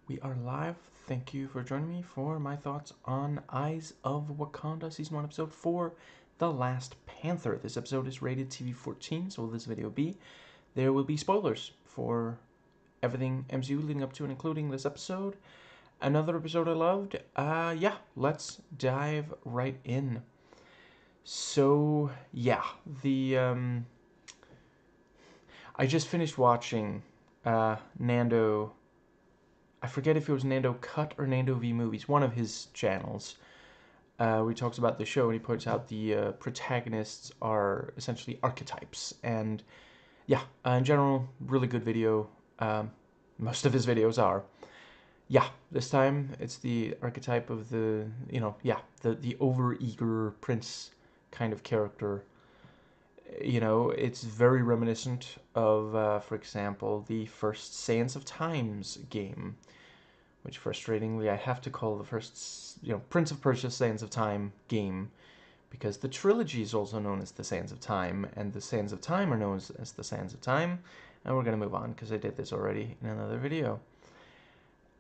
We are live. Thank you for joining me for my thoughts on Eyes of Wakanda Season 1, Episode 4, The Last Panther. This episode is rated TV-14, so will this video be? There will be spoilers for everything MCU leading up to and including this episode. Another episode I loved. Yeah, let's dive right in. So, yeah, I just finished watching Nando. I forget if it was Nando Cut or Nando V Movies, one of his channels, where he talks about the show and he points out the protagonists are essentially archetypes. And yeah, in general, really good video. Most of his videos are. Yeah, this time it's the archetype of the, the over-eager prince kind of character. It's very reminiscent of, for example, the first Sands of Times game, which frustratingly I have to call the first, Prince of Persia Sands of Time game, because the trilogy is also known as the Sands of Time, and the Sands of Time are known as the Sands of Time, and we're going to move on, because I did this already in another video.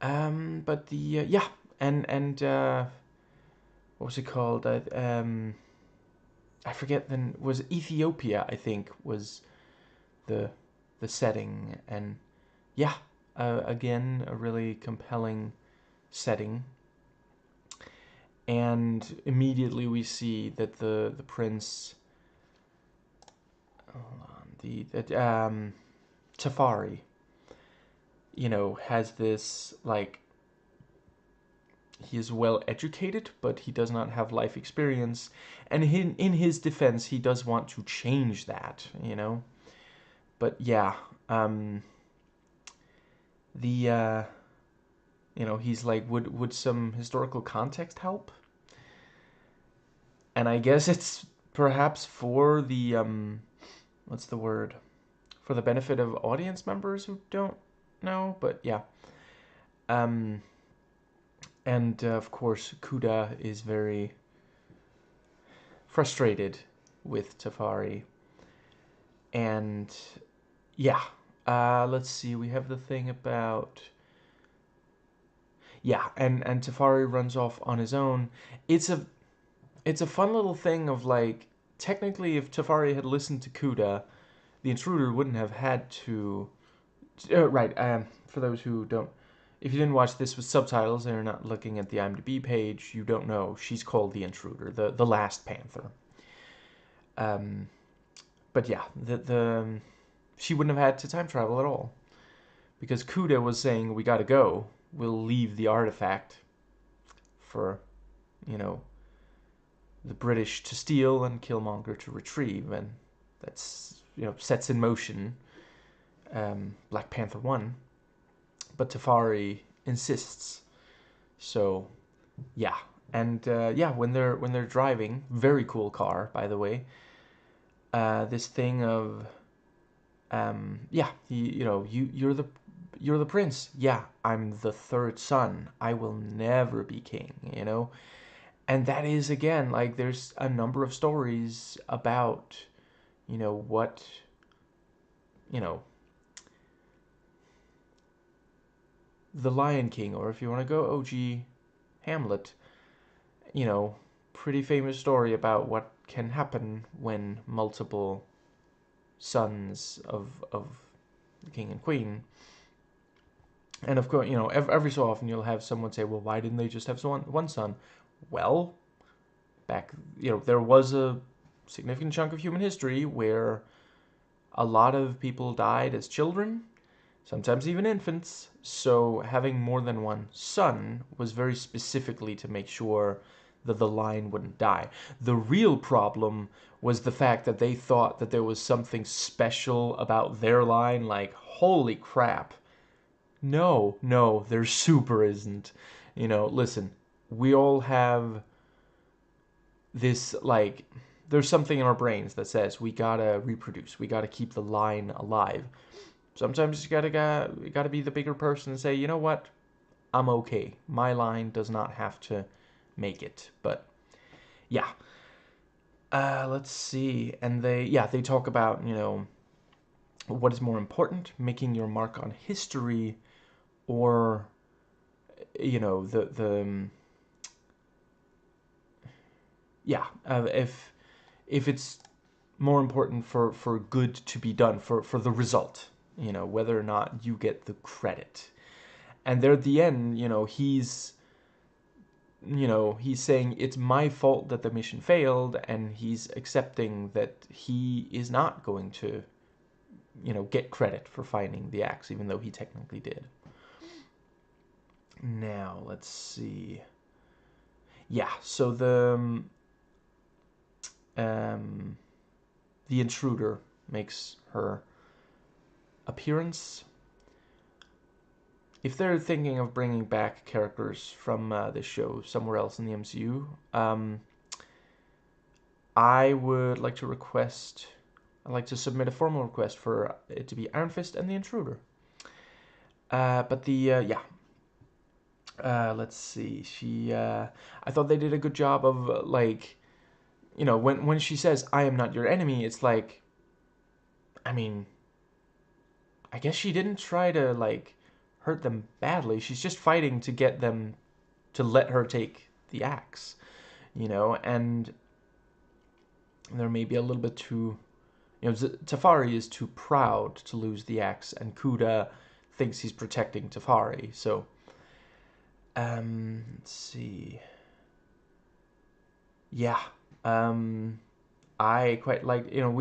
But what was it called? I forget, then, was Ethiopia, I think, was the setting, and yeah, again, a really compelling setting. And immediately we see that the prince, Tafari, has this, like, he is well educated, but he does not have life experience, and in his defense, he does want to change that, But yeah, he's like, would some historical context help? And I guess it's perhaps for the, what's the word? For the benefit of audience members who don't know, but yeah. And of course, Kuda is very frustrated with Tafari. And yeah, let's see, we have the thing about... Yeah, and Tafari runs off on his own. It's a fun little thing of, like, technically if Tafari had listened to Kuda, the intruder wouldn't have had to... right, for those who don't... If you didn't watch this with subtitles and you're not looking at the IMDb page, you don't know. She's called the intruder, the last Panther. But yeah, she wouldn't have had to time travel at all. Because Kuda was saying, we gotta go. We'll leave the artifact for, the British to steal and Killmonger to retrieve. And that's, sets in motion Black Panther 1. But Tafari insists. So, yeah. And, when they're driving, very cool car, by the way. This thing of, you're the prince. Yeah, I'm the third son. I will never be king, And that is, again, like, there's a number of stories about, what, The Lion King, or if you want to go OG, Hamlet, pretty famous story about what can happen when multiple sons of the king and queen. And of course, every so often you'll have someone say, well, why didn't they just have one son? Well, back, there was a significant chunk of human history where a lot of people died as children, sometimes even infants, so having more than one son was very specifically to make sure that the line wouldn't die. The real problem was the fact that they thought that there was something special about their line, like, holy crap. No, there super isn't. Listen, we all have this, like, there's something in our brains that says we gotta reproduce, we gotta keep the line alive. Sometimes you gotta be the bigger person and say, you know what, I'm okay. My line does not have to make it. But yeah, let's see. And they talk about, what is more important, making your mark on history or you know, if it's more important for good to be done, for the result, you know, whether or not you get the credit. And there at the end, you know, he's saying it's my fault that the mission failed, and he's accepting that he is not going to, you know, get credit for finding the axe, even though he technically did. Now, let's see. Yeah, so the intruder makes her appearance. If they're thinking of bringing back characters from this show somewhere else in the MCU, I would like to request, I'd like to submit a formal request for it to be Iron Fist and the Intruder. But let's see. I thought they did a good job of like, you know, when she says "I am not your enemy," it's like, I mean, I guess she didn't try to like hurt them badly. She's just fighting to get them to let her take the axe, you know. And there may be a little bit too, you know, Tafari is too proud to lose the axe, and Kuda thinks he's protecting Tafari. So, let's see. Yeah, I quite like. You know,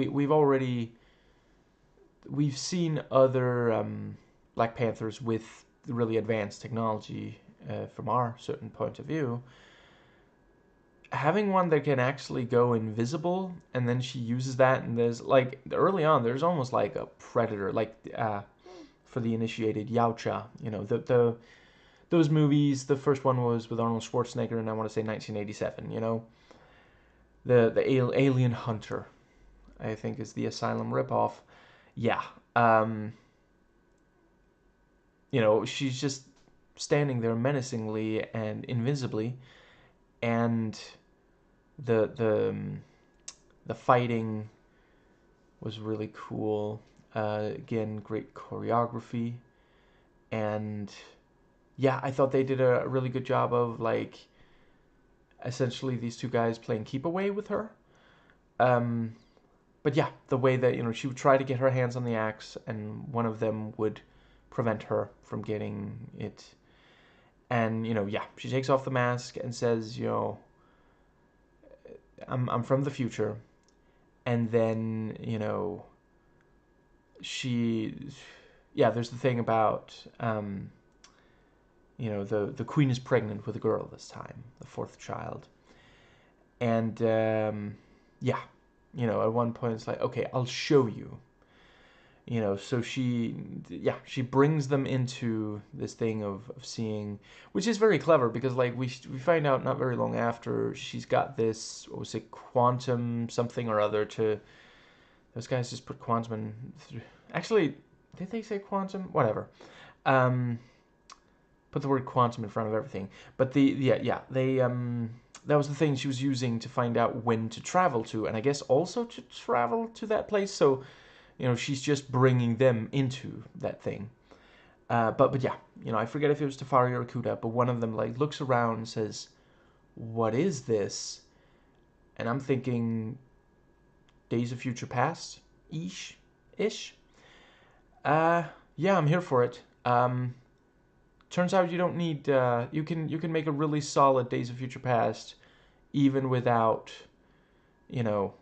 we've seen other Black Panthers with really advanced technology from our certain point of view. Having one that can actually go invisible, and then she uses that, and there's like early on, there's almost like a predator, like for the initiated Yautja. You know, those movies. The first one was with Arnold Schwarzenegger, and I want to say 1987. You know, the Alien Hunter, I think, is the Asylum ripoff. Yeah. You know, she's just standing there menacingly and invisibly, and the fighting was really cool. Again, great choreography, and yeah, I thought they did a really good job of like essentially these two guys playing keep away with her. But yeah, the way that, you know, she would try to get her hands on the axe, and one of them would prevent her from getting it. And, you know, yeah, she takes off the mask and says, you know, I'm from the future. And then, you know, there's the thing about, you know, the queen is pregnant with a girl this time, the fourth child. And, yeah, you know, at one point it's like, okay, I'll show you. You know, so she brings them into this thing of seeing, which is very clever because like we find out not very long after she's got this, what was it, quantum something or other to, those guys just put quantum in, actually, did they say quantum? Whatever. Put the word quantum in front of everything. But that was the thing she was using to find out when to travel to, and I guess also to travel to that place. So, you know, she's just bringing them into that thing. But yeah, you know, I forget if it was Tafari or Kuda, but one of them like looks around and says, "What is this?" And I'm thinking, Days of Future Past, ish. Yeah, I'm here for it. Turns out you don't need. You can make a really solid Days of Future Past, even without, you know,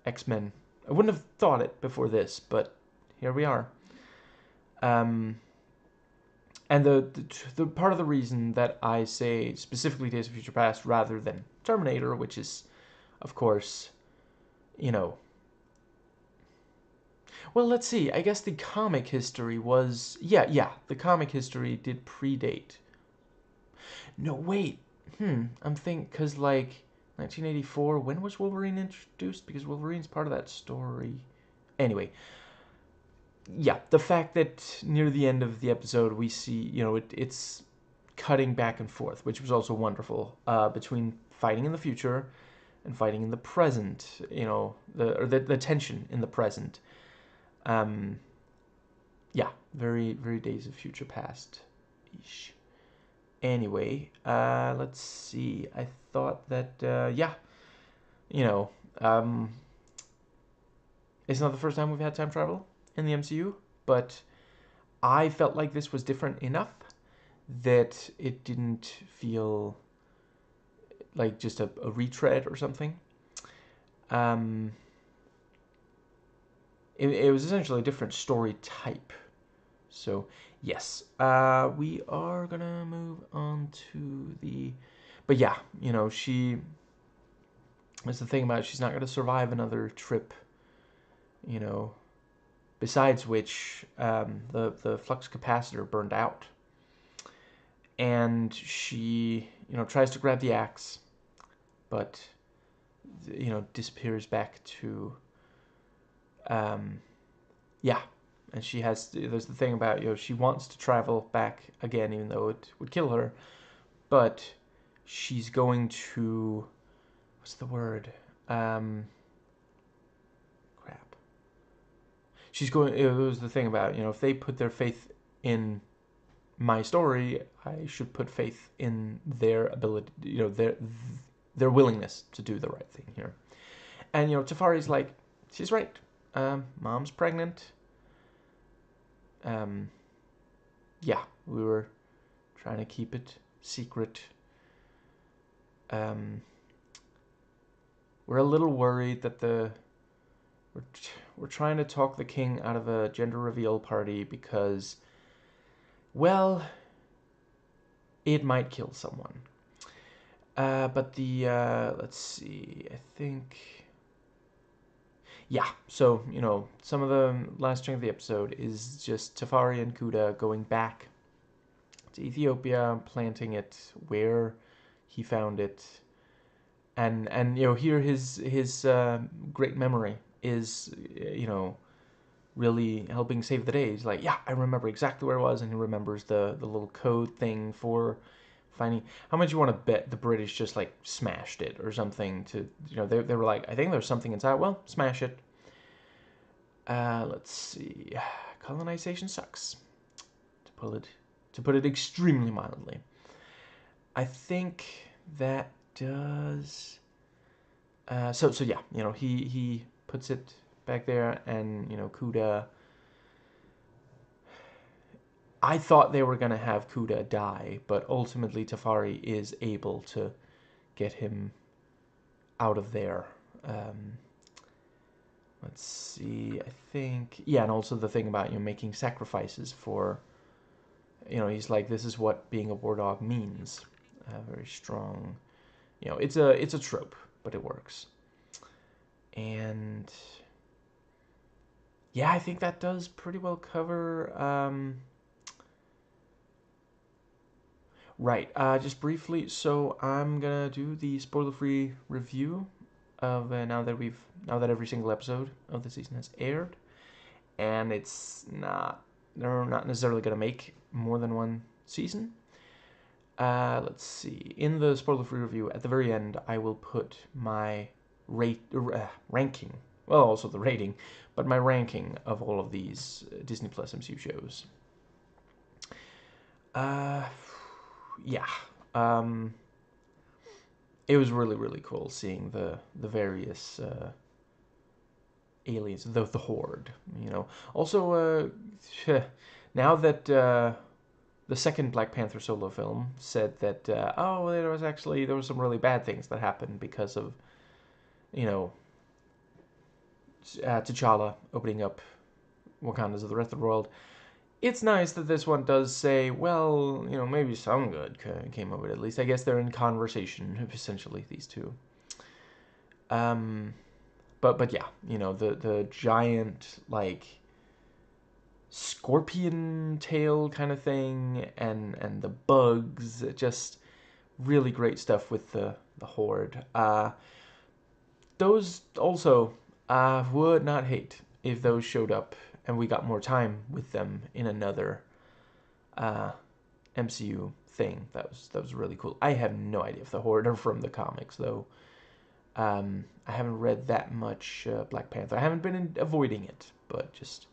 X-Men. I wouldn't have thought it before this, but here we are. And the part of the reason that I say specifically Days of Future Past rather than Terminator, which is, of course, you know. Well, let's see. I guess the comic history was the comic history did predate. No, wait. I'm thinking because like 1984. When was Wolverine introduced? Because Wolverine's part of that story. Anyway, yeah, the fact that near the end of the episode we see, you know, it's cutting back and forth, which was also wonderful, between fighting in the future and fighting in the present. You know, the tension in the present. Yeah, very very Days of Future Past ish. Anyway, let's see. I thought that yeah, you know, it's not the first time we've had time travel in the MCU, but I felt like this was different enough that it didn't feel like just a retread or something. Um, it was essentially a different story type. So, yes, we are gonna move on to the. But yeah, she. That's the thing about it, she's not gonna survive another trip. You know, besides which, the flux capacitor burned out, and she tries to grab the axe, but disappears back to yeah, and she has there's the thing about she wants to travel back again even though it would kill her, but she's going to what's the word crap she's going it was the thing about if they put their faith in my story, I should put faith in their ability, their willingness to do the right thing here. And Tafari's like, she's right. Mom's pregnant. Yeah, we were trying to keep it secret. We're a little worried that we're trying to talk the king out of a gender reveal party because, well, it might kill someone. But let's see, I think, yeah, so, some of the last chunk of the episode is just Tafari and Kuda going back to Ethiopia, planting it where he found it, and here his great memory is, really helping save the day. He's like, yeah, I remember exactly where it was, and he remembers the little code thing for finding. How much you want to bet the British just like smashed it or something to they were like, I think there's something inside. Well, smash it. Let's see. Colonization sucks, to put it extremely mildly. I think that does. So yeah, he puts it back there, and Kuda. I thought they were gonna have Kuda die, but ultimately Tafari is able to get him out of there. Let's see. I think yeah, and also the thing about making sacrifices for. He's like, this is what being a war dog means. Very strong. It's a trope, but it works. And yeah, I think that does pretty well cover. Right. Just briefly. So I'm gonna do the spoiler-free review of now that every single episode of the season has aired, and they're not necessarily gonna make more than one season. Let's see. In the spoiler-free review, at the very end, I will put my ranking. Well, also the rating, but my ranking of all of these Disney Plus MCU shows. Yeah. It was really, really cool seeing the various aliens, the horde. Also, now that the second Black Panther solo film said that there was some really bad things that happened because of T'Challa opening up Wakandas of the rest of the world. It's nice that this one does say, well, maybe some good came of it. At least I guess they're in conversation, essentially, these two. But yeah, the giant like scorpion tail kind of thing, and the bugs, just really great stuff with the horde. Those also, would not hate if those showed up and we got more time with them in another MCU thing. That was really cool. I have no idea if the horde are from the comics though. I haven't read that much Black Panther. I haven't been avoiding it, but just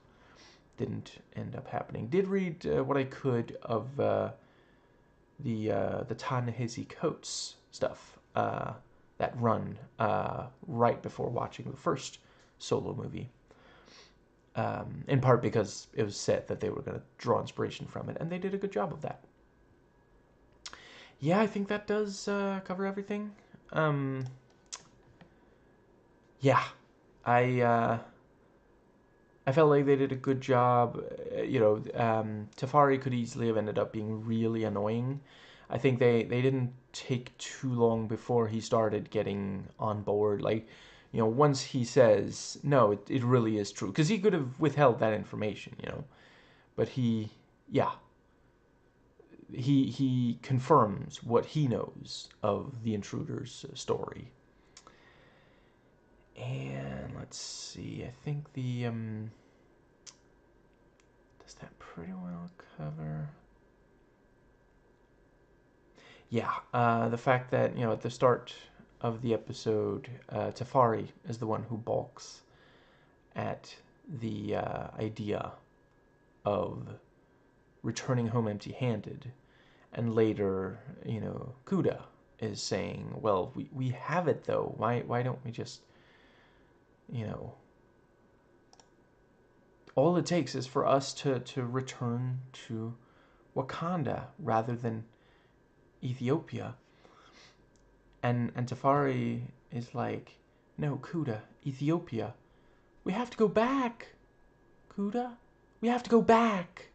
didn't end up happening. Did read what I could of the Ta-Nehisi Coates stuff that run right before watching the first Solo movie. In part because it was said that they were going to draw inspiration from it, and they did a good job of that. Yeah, I think that does cover everything. Yeah, I I felt like they did a good job. Tafari could easily have ended up being really annoying. I think they didn't take too long before he started getting on board. Like, once he says, no, it really is true. Because he could have withheld that information, But yeah, he confirms what he knows of the intruder's story. And let's see, I think does that pretty well cover? Yeah, the fact that, at the start of the episode, Tafari is the one who balks at the idea of returning home empty-handed, and later, Kuda is saying, well, we have it though. Why don't we just, you know, all it takes is for us to return to Wakanda rather than Ethiopia. And Tafari is like, no, Kuda, Ethiopia. We have to go back, Kuda. We have to go back.